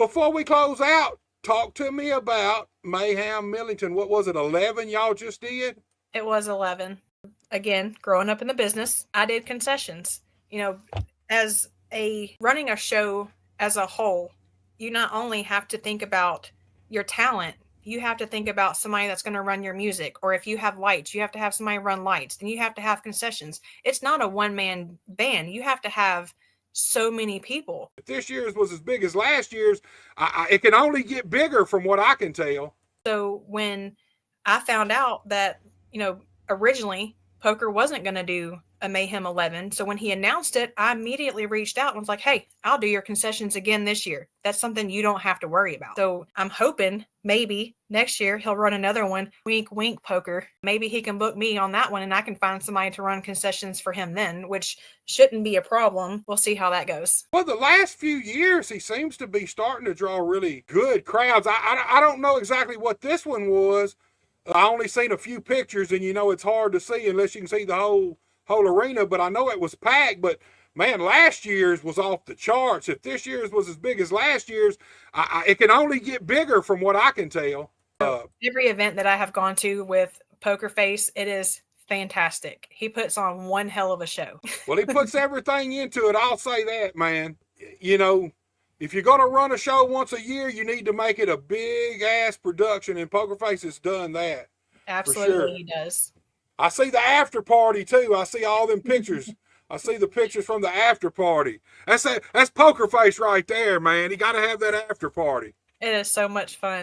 Before we close out, talk to me about Mayhem Millington. What was it, 11 y'all just did? It was 11. Again, growing up in the business, I did concessions. As running a show as a whole, you not only have to think about your talent, you have to think about somebody that's going to run your music. Or if you have lights, you have to have somebody run lights. Then you have to have concessions. It's not a one-man band. You have to have so many people. If this year's was as big as last year's, it can only get bigger from what I can tell. So when I found out that, originally Poker wasn't going to do a Mayhem 11. So when he announced it, I immediately reached out and was like, hey, I'll do your concessions again this year. That's something you don't have to worry about. So I'm hoping maybe next year he'll run another one. Wink, wink, Poker. Maybe he can book me on that one and I can find somebody to run concessions for him then, which shouldn't be a problem. We'll see how that goes. Well, the last few years, he seems to be starting to draw really good crowds. I don't know exactly what this one was. I only seen a few pictures, and it's hard to see unless you can see the whole arena, but I know it was packed. But man, last year's was off the charts. If this year's was as big as last year's, it can only get bigger from what I can tell. Every event that I have gone to with Pokerface, it is fantastic. He puts on one hell of a show. Well, he puts everything into it. I'll say that, man. If you're going to run a show once a year, you need to make it a big ass production, and Pokerface has done that. Absolutely, sure. He does. I see the after party too. I see all them pictures. I see the pictures from the after party. That's Pokerface right there, man. You got to have that after party. It is so much fun.